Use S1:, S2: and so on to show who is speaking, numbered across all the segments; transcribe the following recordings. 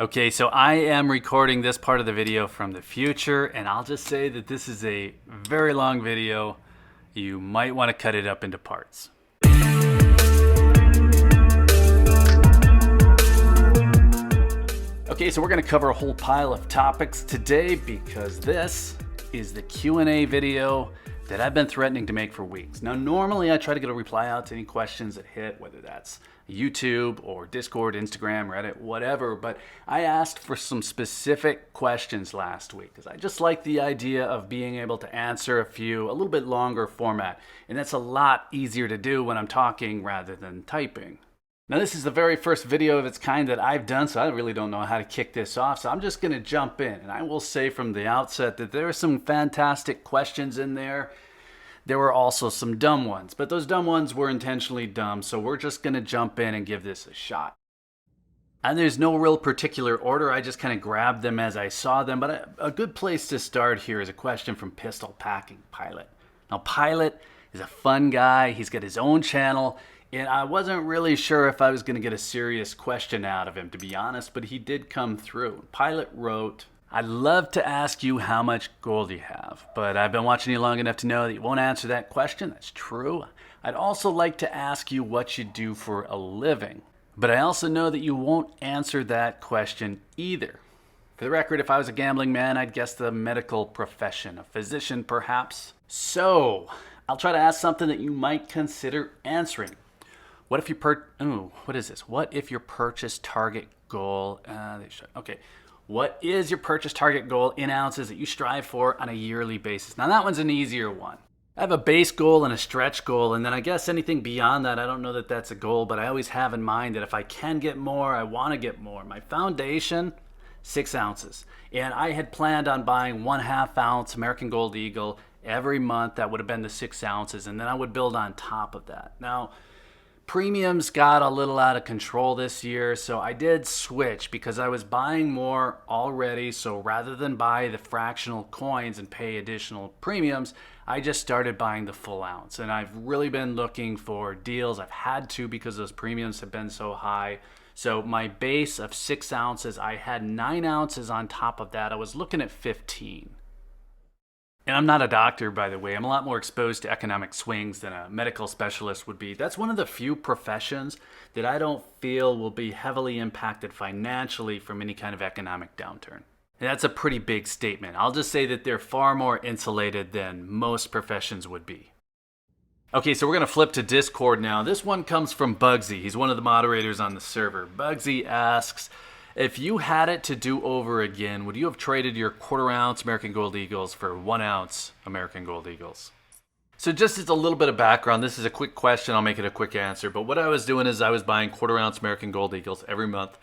S1: Okay, so I am recording this part of the video from the future, and I'll just say that this is a very long video. You might want to cut it up into parts. Okay, so we're going to cover a whole pile of topics today because this is the Q&A video that I've been threatening to make for weeks. Now, normally I try to get a reply out to any questions that hit, whether that's YouTube or Discord, Instagram, Reddit, whatever, but I asked for some specific questions last week because I just like the idea of being able to answer a few, a little bit longer format, and that's a lot easier to do when I'm talking rather than typing. Now, this is the very first video of its kind that I've done, so I really don't know how to kick this off, so I'm just going to jump in. And I will say from the outset that there are some fantastic questions in there. There were also some dumb ones, but those dumb ones were intentionally dumb, so we're just going to jump in and give this a shot. And there's no real particular order, I just kind of grabbed them as I saw them, but a good place to start here is a question from Pistol Packing Pilot. Now, Pilot is a fun guy, he's got his own channel, and I wasn't really sure if I was going to get a serious question out of him, to be honest, but he did come through. Pilot wrote, "I'd love to ask you how much gold you have, but I've been watching you long enough to know that you won't answer that question. That's true. I'd also like to ask you what you do for a living, but I also know that you won't answer that question either. For the record, if I was a gambling man, I'd guess the medical profession, a physician perhaps. So, I'll try to ask something that you might consider answering. What if What if your purchase target goal, What is your purchase target goal in ounces that you strive for on a yearly basis?" Now that one's an easier one. I have a base goal and a stretch goal, and then I guess anything beyond that, I don't know that that's a goal, but I always have in mind that if I can get more, I want to get more. My foundation, 6 ounces. And I had planned on buying 1/2 ounce American Gold Eagle every month. That would have been the 6 ounces, and then I would build on top of that. Now, premiums got a little out of control this year, so I did switch because I was buying more already. So rather than buy the fractional coins and pay additional premiums, I just started buying the full ounce. And I've really been looking for deals. I've had to because those premiums have been so high. So my base of 6 ounces, I had 9 ounces on top of that. I was looking at 15. And I'm not a doctor, by the way. I'm a lot more exposed to economic swings than a medical specialist would be. That's one of the few professions that I don't feel will be heavily impacted financially from any kind of economic downturn. And that's a pretty big statement. I'll just say that they're far more insulated than most professions would be. Okay, so we're going to flip to Discord now. This one comes from Bugsy. He's one of the moderators on the server. Bugsy asks, "If you had it to do over again, would you have traded your 1/4 ounce American Gold Eagles for 1 ounce American Gold Eagles?" So just as a little bit of background, this is a quick question. I'll make it a quick answer. But what I was doing is I was buying 1/4 ounce American Gold Eagles every month.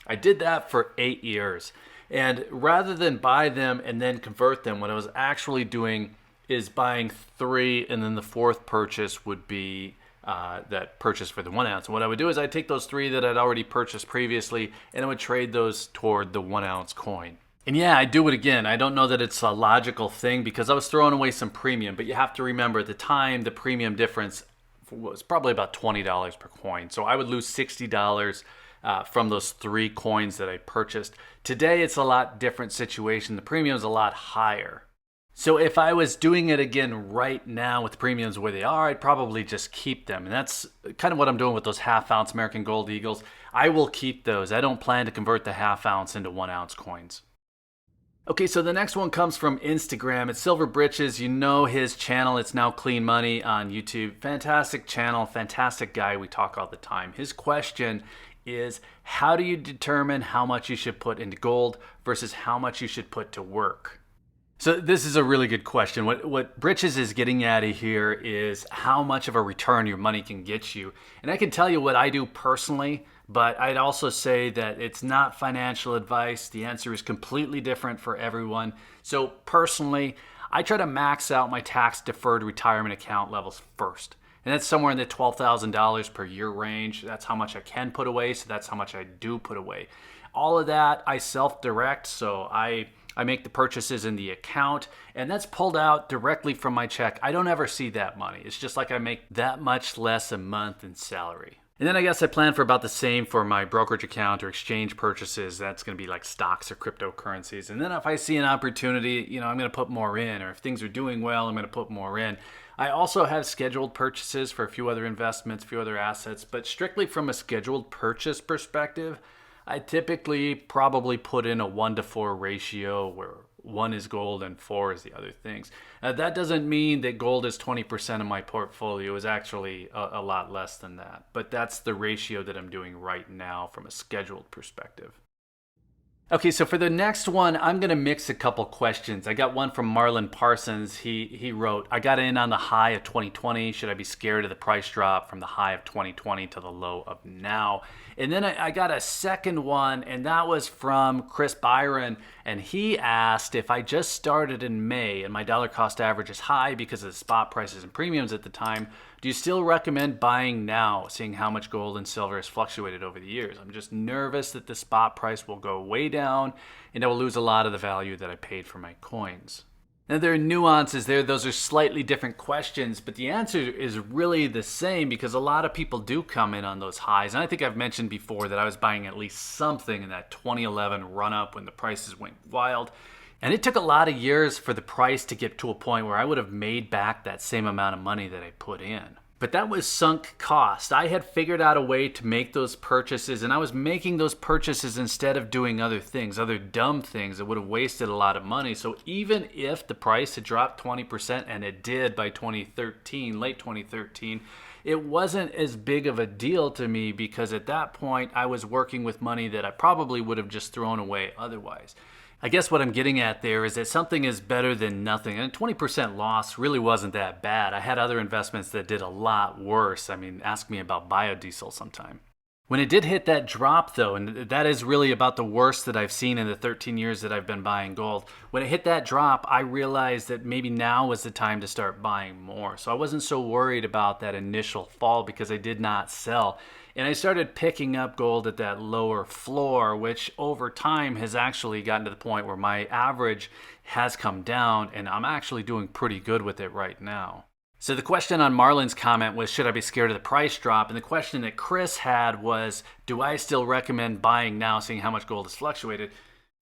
S1: I did that for 8 years. And rather than buy them and then convert them, what I was actually doing is buying 3, and then the 4th purchase would be that purchase for the 1 ounce. And what I would do is I'd take those 3 that I'd already purchased previously, and I would trade those toward the 1 ounce coin. And yeah, I do it again. I don't know that it's a logical thing because I was throwing away some premium, but you have to remember at the time, the premium difference was probably about $20 per coin. So I would lose $60 from those 3 coins that I purchased. Today, it's a lot different situation. The premium is a lot higher. So if I was doing it again right now with the premiums where they are, I'd probably just keep them. And that's kind of what I'm doing with those 1/2 ounce American Gold Eagles. I will keep those. I don't plan to convert the 1/2 ounce into 1 ounce coins. Okay, so the next one comes from Instagram. It's Silver Britches. You know his channel. It's now Clean Money on YouTube. Fantastic channel, fantastic guy. We talk all the time. His question is, how do you determine how much you should put into gold versus how much you should put to work? So this is a really good question. What Britches is getting at here is how much of a return your money can get you. And I can tell you what I do personally, but I'd also say that it's not financial advice. The answer is completely different for everyone. So personally, I try to max out my tax-deferred retirement account levels first. And that's somewhere in the $12,000 per year range. That's how much I can put away, so that's how much I do put away. All of that I self-direct, so I make the purchases in the account, and that's pulled out directly from my check. I don't ever see that money. It's just like I make that much less a month in salary. And then I guess I plan for about the same for my brokerage account or exchange purchases. That's going to be like stocks or cryptocurrencies. And then if I see an opportunity, I'm going to put more in. Or if things are doing well, I'm going to put more in. I also have scheduled purchases for a few other investments, a few other assets. But strictly from a scheduled purchase perspective, I typically probably put in a 1-to-4 ratio where 1 is gold and 4 is the other things. That doesn't mean that gold is 20% of my portfolio. It's actually a lot less than that. But that's the ratio that I'm doing right now from a scheduled perspective. Okay, so for the next one, I'm going to mix a couple questions. I got one from Marlon Parsons. He wrote, I got in on the high of 2020. Should I be scared of the price drop from the high of 2020 to the low of now? And then I got a second one, and that was from Chris Byron. And he asked, if I just started in May and my dollar cost average is high because of the spot prices and premiums at the time, do you still recommend buying now, seeing how much gold and silver has fluctuated over the years? I'm just nervous that the spot price will go way down and I will lose a lot of the value that I paid for my coins. Now, there are nuances there. Those are slightly different questions, but the answer is really the same because a lot of people do come in on those highs. And I think I've mentioned before that I was buying at least something in that 2011 run-up when the prices went wild. And it took a lot of years for the price to get to a point where I would have made back that same amount of money that I put in. But that was sunk cost. I had figured out a way to make those purchases, and I was making those purchases instead of doing other things, other dumb things that would have wasted a lot of money. So even if the price had dropped 20%, and it did by 2013, late 2013, it wasn't as big of a deal to me because at that point I was working with money that I probably would have just thrown away otherwise. I guess what I'm getting at there is that something is better than nothing. And a 20% loss really wasn't that bad. I had other investments that did a lot worse. I mean, ask me about biodiesel sometime. When it did hit that drop, though, and that is really about the worst that I've seen in the 13 years that I've been buying gold, when it hit that drop, I realized that maybe now was the time to start buying more. So I wasn't so worried about that initial fall because I did not sell. And I started picking up gold at that lower floor, which over time has actually gotten to the point where my average has come down, and I'm actually doing pretty good with it right now. So the question on Marlon's comment was, should I be scared of the price drop? And the question that Chris had was, do I still recommend buying now, seeing how much gold has fluctuated?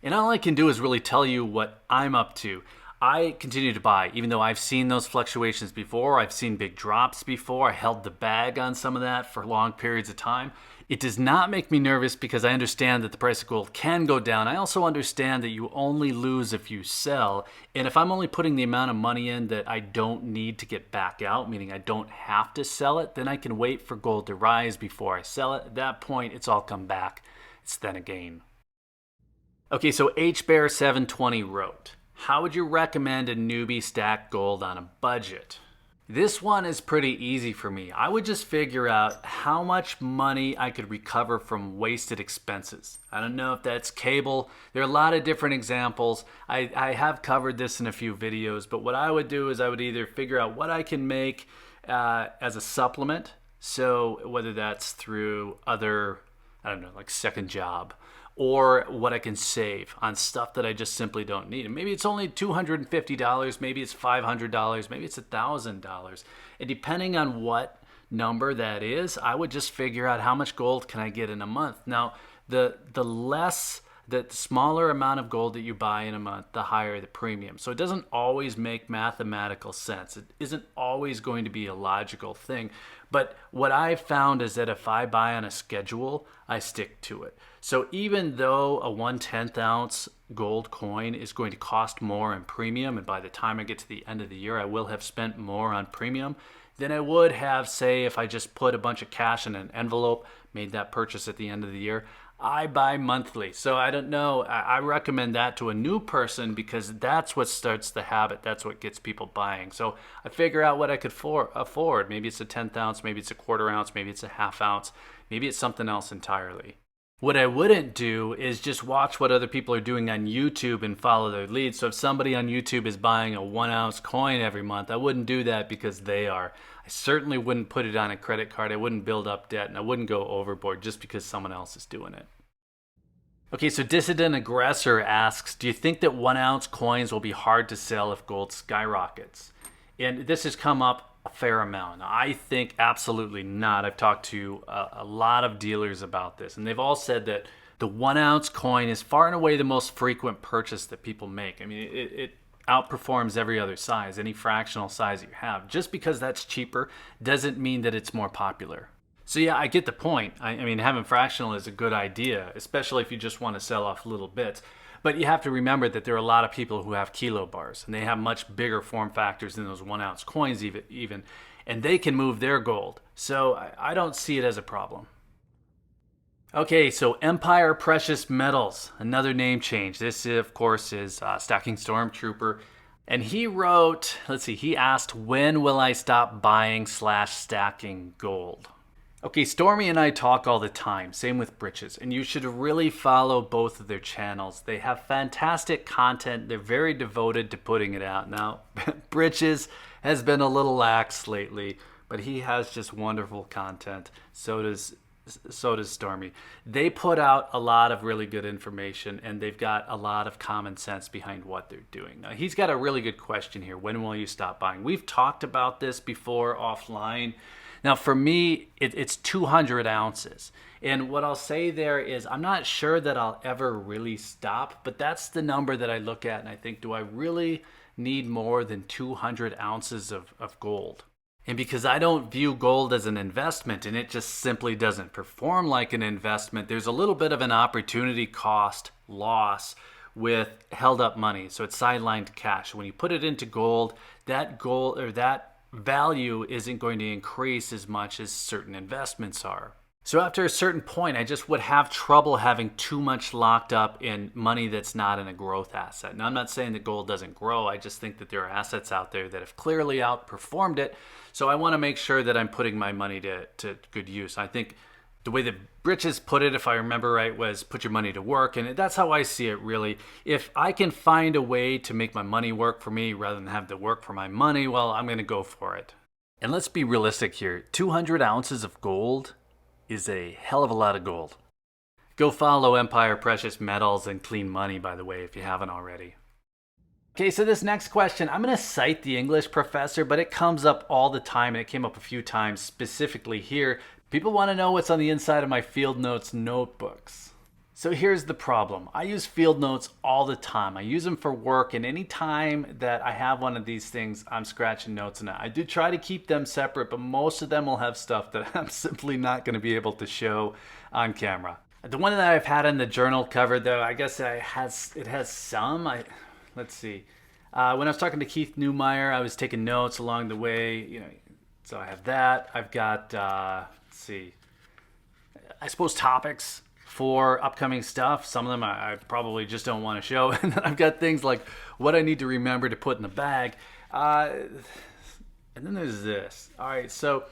S1: And all I can do is really tell you what I'm up to. I continue to buy, even though I've seen those fluctuations before. I've seen big drops before. I held the bag on some of that for long periods of time. It does not make me nervous because I understand that the price of gold can go down. I also understand that you only lose if you sell. And if I'm only putting the amount of money in that I don't need to get back out, meaning I don't have to sell it, then I can wait for gold to rise before I sell it. At that point, it's all come back. It's then a gain. Okay, so HBear720 wrote, how would you recommend a newbie stack gold on a budget? This one is pretty easy for me. I would just figure out how much money I could recover from wasted expenses. I don't know if that's cable. There are a lot of different examples. I have covered this in a few videos, but what I would do is I would either figure out what I can make as a supplement. So whether that's through other, like second job, or what I can save on stuff that I just simply don't need. And maybe it's only $250, maybe it's $500, maybe it's $1,000. And depending on what number that is, I would just figure out how much gold can I get in a month. Now, the smaller amount of gold that you buy in a month, the higher the premium. So it doesn't always make mathematical sense. It isn't always going to be a logical thing. But what I've found is that if I buy on a schedule, I stick to it. So even though a 1/10 ounce gold coin is going to cost more in premium, and by the time I get to the end of the year, I will have spent more on premium than I would have, say, if I just put a bunch of cash in an envelope, made that purchase at the end of the year. I buy monthly. So I don't know. I recommend that to a new person because that's what starts the habit. That's what gets people buying. So I figure out what I could afford. Maybe it's a 1/10 ounce, maybe it's a 1/4 ounce, maybe it's a 1/2 ounce, maybe it's something else entirely. What I wouldn't do is just watch what other people are doing on YouTube and follow their lead. So if somebody on YouTube is buying a 1 ounce coin every month, I wouldn't do that because they are. I certainly wouldn't put it on a credit card. I wouldn't build up debt, and I wouldn't go overboard just because someone else is doing it. Okay, so Dissident Aggressor asks, do you think that 1 ounce coins will be hard to sell if gold skyrockets? And this has come up a fair amount? I think absolutely not. I've talked to a lot of dealers about this, and they've all said that the 1 ounce coin is far and away the most frequent purchase that people make. I mean, it outperforms every other size, any fractional size that you have. Just because that's cheaper doesn't mean that it's more popular. So yeah, I get the point. I mean, having fractional is a good idea, especially if you just want to sell off little bits. But you have to remember that there are a lot of people who have kilo bars, and they have much bigger form factors than those 1 ounce coins even, and they can move their gold. So I don't see it as a problem. Okay, so Empire Precious Metals, another name change. This, of course, is Stacking Stormtrooper. And he wrote, let's see, he asked, when will I stop buying / stacking gold? Okay, Stormy and I talk all the time, same with Britches, and you should really follow both of their channels. They have fantastic content. They're very devoted to putting it out. Now, Britches has been a little lax lately, but he has just wonderful content. So does Stormy. They put out a lot of really good information, and they've got a lot of common sense behind what they're doing. Now, he's got a really good question here. When will you stop buying? We've talked about this before offline. Now, for me, it's 200 ounces. And what I'll say there is I'm not sure that I'll ever really stop, but that's the number that I look at and I think, do I really need more than 200 ounces of gold? And because I don't view gold as an investment and it just simply doesn't perform like an investment, there's a little bit of an opportunity cost loss with held up money. So it's sidelined cash. When you put it into gold, that value isn't going to increase as much as certain investments are. So after a certain point, I just would have trouble having too much locked up in money that's not in a growth asset. Now, I'm not saying that gold doesn't grow. I just think that there are assets out there that have clearly outperformed it. So I want to make sure that I'm putting my money to good use. I think the way that Britches put it, if I remember right, was put your money to work. And that's how I see it, really. If I can find a way to make my money work for me rather than have to work for my money, well, I'm going to go for it. And let's be realistic here. 200 ounces of gold is a hell of a lot of gold. Go follow Empire Precious Metals and Clean Money, by the way, if you haven't already. Okay, so this next question, I'm going to cite the English professor, but it comes up all the time, and it came up a few times specifically here. People want to know what's on the inside of my Field Notes notebooks. So here's the problem. I use Field Notes all the time. I use them for work, and any time that I have one of these things, I'm scratching notes in it. I do try to keep them separate, but most of them will have stuff that I'm simply not going to be able to show on camera. The one that I've had in the journal cover, though, I guess it has some. Let's see. When I was talking to Keith Newmeyer, I was taking notes along the way. So I have that. I've got, let's see, I suppose topics for upcoming stuff. Some of them I probably just don't want to show. And then I've got things like what I need to remember to put in the bag. And then there's this. All right, so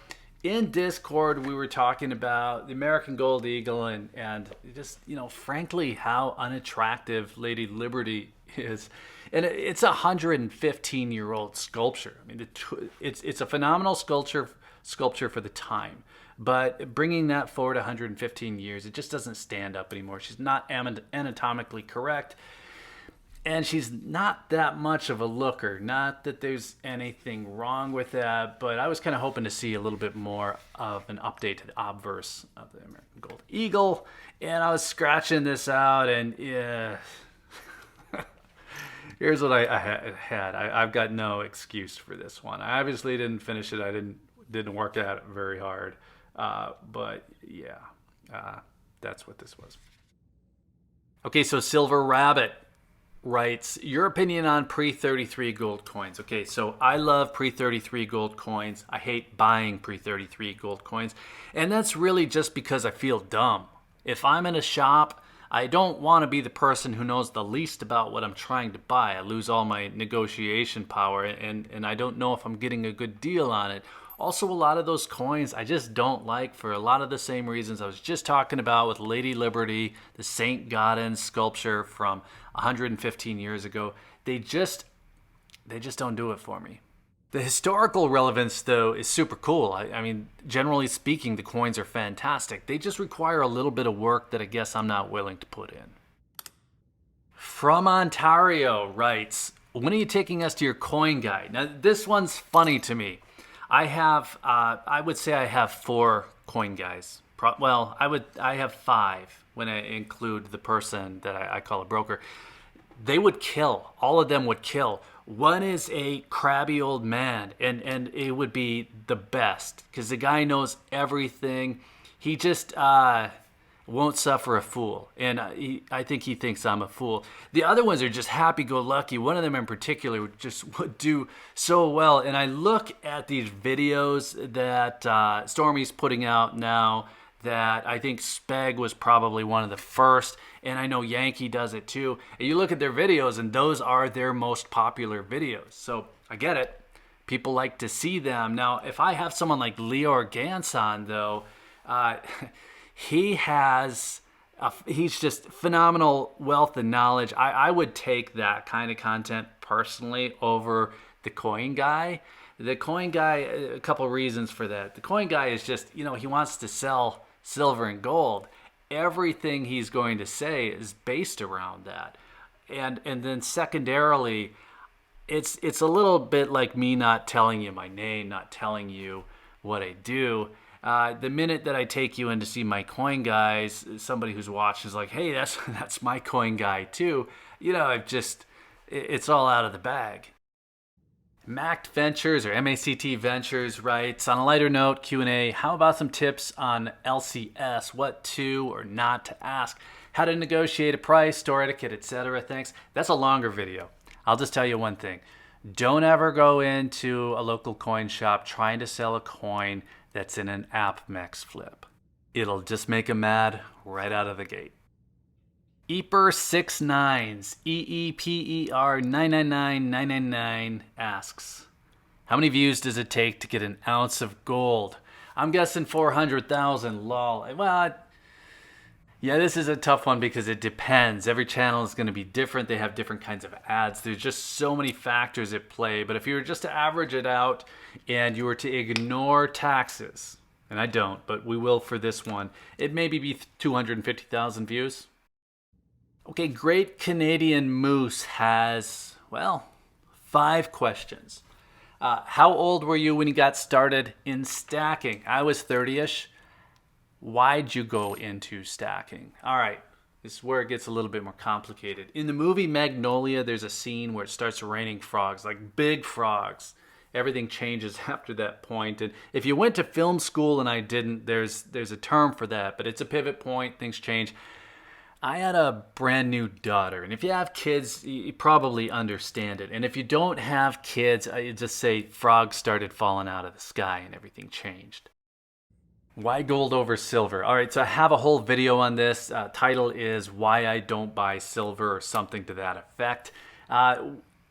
S1: in Discord, we were talking about the American Gold Eagle and just, frankly, how unattractive Lady Liberty is. And it's a 115-year-old sculpture. I mean, it's a phenomenal sculpture for the time. But bringing that forward 115 years, it just doesn't stand up anymore. She's not anatomically correct. And she's not that much of a looker. Not that there's anything wrong with that, but I was kind of hoping to see a little bit more of an update to the obverse of the American Gold Eagle. And I was scratching this out, and here's what I had. I've got no excuse for this one. I obviously didn't finish it. I didn't work at it very hard. But yeah, that's what this was. Okay, so Silver Rabbit writes, your opinion on pre-33 gold coins. Okay, so I love pre-33 gold coins. I hate buying pre-33 gold coins. And that's really just because I feel dumb. If I'm in a shop, I don't want to be the person who knows the least about what I'm trying to buy. I lose all my negotiation power, and I don't know if I'm getting a good deal on it. Also, a lot of those coins I just don't like for a lot of the same reasons I was just talking about with Lady Liberty, the St. Gaudens sculpture from 115 years ago. They just don't do it for me. The historical relevance, though, is super cool. I mean, generally speaking, the coins are fantastic. They just require a little bit of work that I guess I'm not willing to put in. From Ontario writes, when are you taking us to your coin guy? Now, this one's funny to me. I would say I have 4 coin guys. Well, I have 5 when I include the person that I call a broker. They would kill. All of them would kill. One is a crabby old man, and it would be the best because the guy knows everything. He just won't suffer a fool, and I think he thinks I'm a fool. The other ones are just happy-go-lucky. One of them in particular would do so well, and I look at these videos that Stormy's putting out now that I think Speg was probably one of the first, and I know Yankee does it too. And you look at their videos, and those are their most popular videos. So I get it. People like to see them. Now, if I have someone like Leor Gantz on, though, he's just phenomenal wealth and knowledge. I would take that kind of content personally over the Coin Guy. The Coin Guy, a couple reasons for that. The Coin Guy is just, he wants to sell silver and gold. Everything he's going to say is based around that. And then secondarily, it's a little bit like me not telling you my name, not telling you what I do. The minute that I take you in to see my coin guys, somebody who's watched is like, hey, that's my coin guy too. It's all out of the bag. Mact Ventures or MACT Ventures writes, on a lighter note, Q&A, how about some tips on LCS, what to or not to ask, how to negotiate a price, store etiquette, etc. Thanks. That's a longer video. I'll just tell you one thing. Don't ever go into a local coin shop trying to sell a coin that's in an AppMex flip. It'll just make them mad right out of the gate. Eeper69s, EEPER 999999 asks, how many views does it take to get an ounce of gold? I'm guessing 400,000, lol. Well, yeah, this is a tough one because it depends. Every channel is going to be different. They have different kinds of ads. There's just so many factors at play. But if you were just to average it out and you were to ignore taxes, and I don't, but we will for this one, it maybe be 250,000 views. Okay, Great Canadian Moose has, 5 questions. How old were you when you got started in stacking? I was 30-ish. Why'd you go into stacking? All right, this is where it gets a little bit more complicated. In the movie Magnolia, there's a scene where it starts raining frogs, like big frogs. Everything changes after that point. And if you went to film school and I didn't, there's a term for that, but it's a pivot point, things change. I had a brand new daughter, and if you have kids, you probably understand it. And if you don't have kids, I just say frogs started falling out of the sky and everything changed. Why gold over silver? All right, so I have a whole video on this. Title is Why I Don't Buy Silver or something to that effect.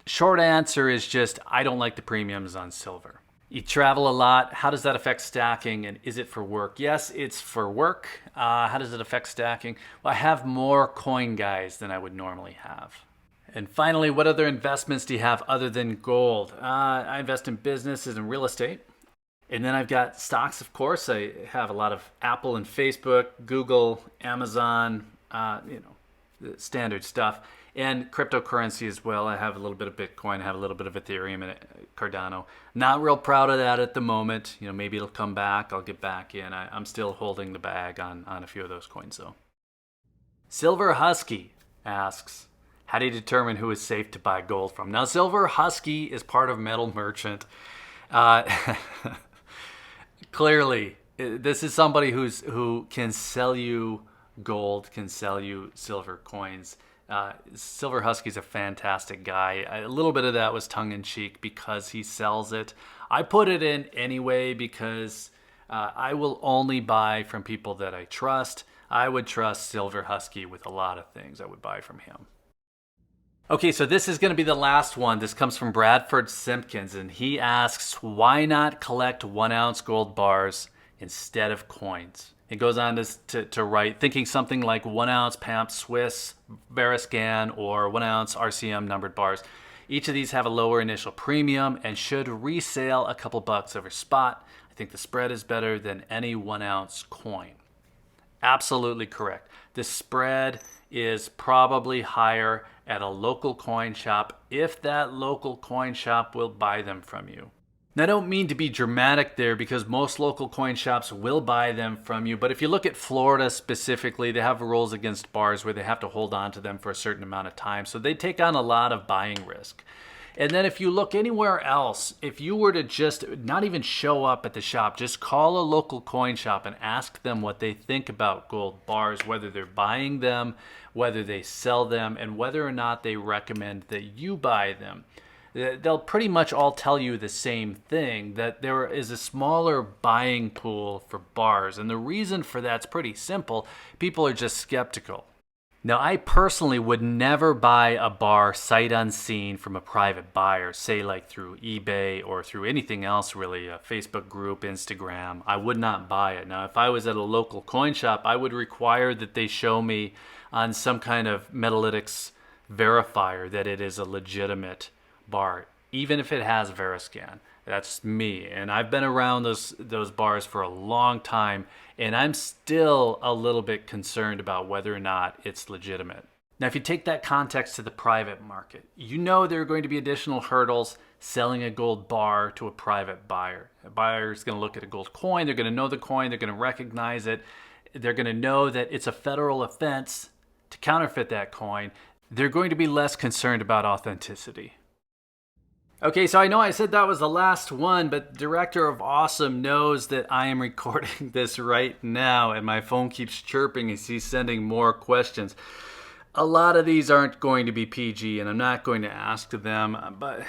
S1: Short answer is just I don't like the premiums on silver. You travel a lot. How does that affect stacking, and is it for work? Yes, it's for work. How does it affect stacking? Well, I have more coin guys than I would normally have. And finally, what other investments do you have other than gold? I invest in businesses and real estate. And then I've got stocks, of course. I have a lot of Apple and Facebook, Google, Amazon, the standard stuff. And cryptocurrency as well. I have a little bit of Bitcoin, I have a little bit of Ethereum and Cardano. Not real proud of that at the moment. Maybe it'll come back. I'll get back in. I'm still holding the bag on a few of those coins though. Silver Husky asks, how do you determine who is safe to buy gold from? Now, Silver Husky is part of Metal Merchant. Clearly, this is somebody who can sell you gold, can sell you silver coins. Silver Husky's a fantastic guy. A little bit of that was tongue-in-cheek because he sells it. I put it in anyway because I will only buy from people that I trust. I would trust Silver Husky with a lot of things I would buy from him. Okay, so this is going to be the last one. This comes from Bradford Simpkins, and he asks, why not collect 1-ounce gold bars instead of coins? It goes on to write, thinking something like 1-ounce PAMP Swiss, Veriscan, or 1-ounce RCM numbered bars. Each of these have a lower initial premium and should resale a couple bucks over spot. I think the spread is better than any 1-ounce coin. Absolutely correct. The spread is probably higher at a local coin shop if that local coin shop will buy them from you. Now, I don't mean to be dramatic there because most local coin shops will buy them from you. But if you look at Florida specifically, they have rules against bars where they have to hold on to them for a certain amount of time. So they take on a lot of buying risk. And then if you look anywhere else, if you were to just not even show up at the shop, just call a local coin shop and ask them what they think about gold bars, whether they're buying them, whether they sell them, and whether or not they recommend that you buy them. They'll pretty much all tell you the same thing, that there is a smaller buying pool for bars. And the reason for that's pretty simple. People are just skeptical. Now, I personally would never buy a bar sight unseen from a private buyer, say like through eBay or through anything else really, a Facebook group, Instagram. I would not buy it. Now, if I was at a local coin shop, I would require that they show me on some kind of Metalytics verifier that it is a legitimate bar, even if it has Veriscan. That's me, and I've been around those bars for a long time, and I'm still a little bit concerned about whether or not it's legitimate. Now, if you take that context to the private market, you know there are going to be additional hurdles selling a gold bar to a private buyer. A buyer is going to look at a gold coin, they're going to know the coin, they're going to recognize it, they're going to know that it's a federal offense to counterfeit that coin. They're going to be less concerned about authenticity. Okay, so I know I said that was the last one, but Director of Awesome knows that I am recording this right now, and my phone keeps chirping as he's sending more questions. A lot of these aren't going to be PG, and I'm not going to ask them, but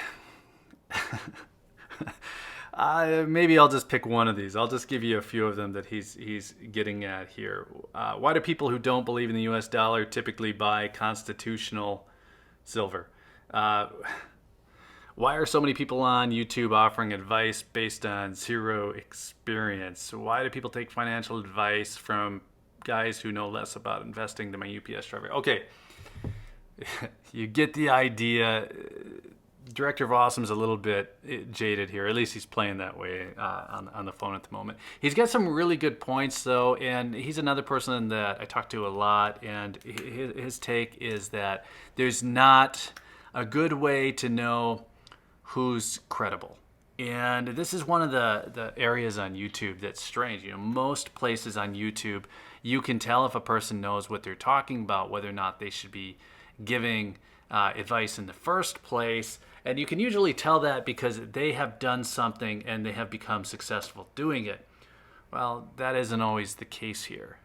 S1: maybe I'll just pick one of these. I'll just give you a few of them that he's getting at here. Why do people who don't believe in the US dollar typically buy constitutional silver? Why are so many people on YouTube offering advice based on zero experience? Why do people take financial advice from guys who know less about investing than my UPS driver? Okay, you get the idea. Director of Awesome is a little bit jaded here. At least he's playing that way on the phone at the moment. He's got some really good points, though, and he's another person that I talk to a lot, and his take is that there's not a good way to know who's credible. And this is one of the areas on YouTube that's strange. You know, most places on YouTube, you can tell if a person knows what they're talking about, whether or not they should be giving advice in the first place. And you can usually tell that because they have done something and they have become successful doing it. Well, that isn't always the case here.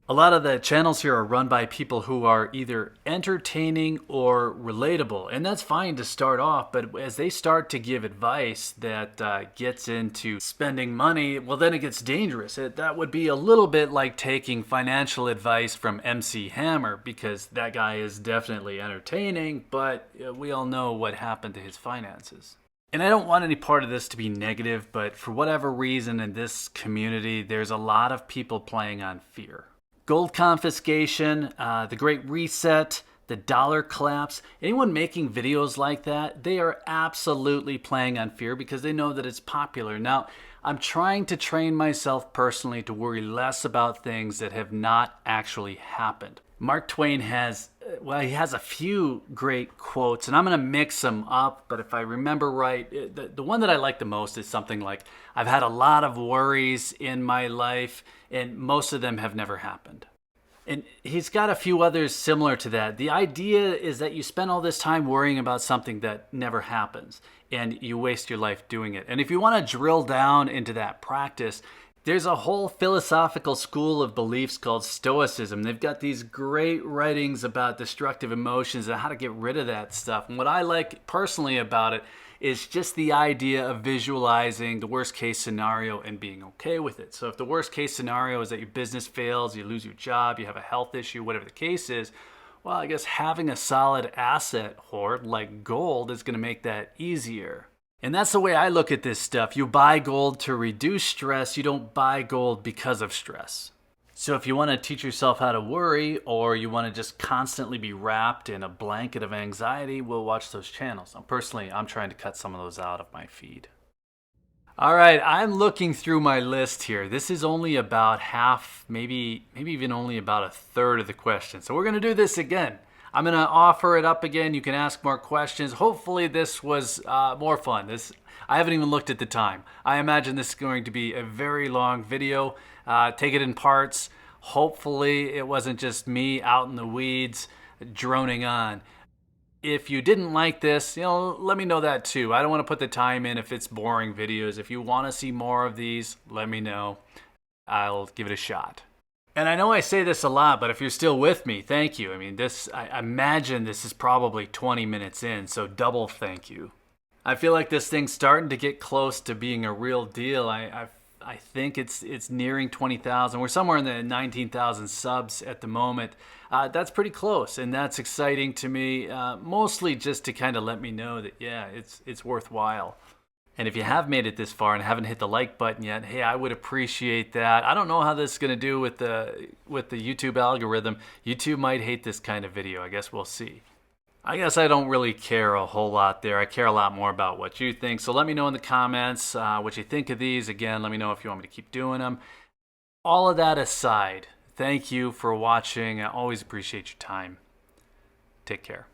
S1: A lot of the channels here are run by people who are either entertaining or relatable, and that's fine to start off, but as they start to give advice that gets into spending money, well, then it gets dangerous. That would be a little bit like taking financial advice from MC Hammer, because that guy is definitely entertaining, but we all know what happened to his finances. And I don't want any part of this to be negative, but for whatever reason in this community, there's a lot of people playing on fear. Gold confiscation, the Great Reset, the dollar collapse. Anyone making videos like that, they are absolutely playing on fear because they know that it's popular. Now, I'm trying to train myself personally to worry less about things that have not actually happened. Mark Twain has a few great quotes, and I'm going to mix them up, but if I remember right, the one that I like the most is something like, I've had a lot of worries in my life, and most of them have never happened. And he's got a few others similar to that. The idea is that you spend all this time worrying about something that never happens, and you waste your life doing it. And if you want to drill down into that practice, there's a whole philosophical school of beliefs called Stoicism. They've got these great writings about destructive emotions and how to get rid of that stuff. And what I like personally about it is just the idea of visualizing the worst case scenario and being okay with it. So if the worst case scenario is that your business fails, you lose your job, you have a health issue, whatever the case is, well, I guess having a solid asset hoard like gold is going to make that easier. And that's the way I look at this stuff. You buy gold to reduce stress. You don't buy gold because of stress. So if you want to teach yourself how to worry, or you want to just constantly be wrapped in a blanket of anxiety, we'll watch those channels. I'm trying to cut some of those out of my feed. All right, I'm looking through my list here. This is only about half, maybe even only about a third of the questions. So we're going to do this again. I'm going to offer it up again. You can ask more questions. Hopefully this was more fun. I haven't even looked at the time. I imagine this is going to be a very long video. Take it in parts. Hopefully it wasn't just me out in the weeds droning on. If you didn't like this, let me know that too. I don't want to put the time in if it's boring videos. If you want to see more of these, let me know. I'll give it a shot. And I know I say this a lot, but if you're still with me, thank you. I mean, I imagine this is probably 20 minutes in, so double thank you. I feel like this thing's starting to get close to being a real deal. I think it's nearing 20,000. We're somewhere in the 19,000 subs at the moment. That's pretty close, and that's exciting to me, mostly just to kind of let me know that, yeah, it's worthwhile. And if you have made it this far and haven't hit the like button yet, hey, I would appreciate that. I don't know how this is going to do with the YouTube algorithm. YouTube might hate this kind of video. I guess we'll see. I guess I don't really care a whole lot there. I care a lot more about what you think. So let me know in the comments what you think of these. Again, let me know if you want me to keep doing them. All of that aside, thank you for watching. I always appreciate your time. Take care.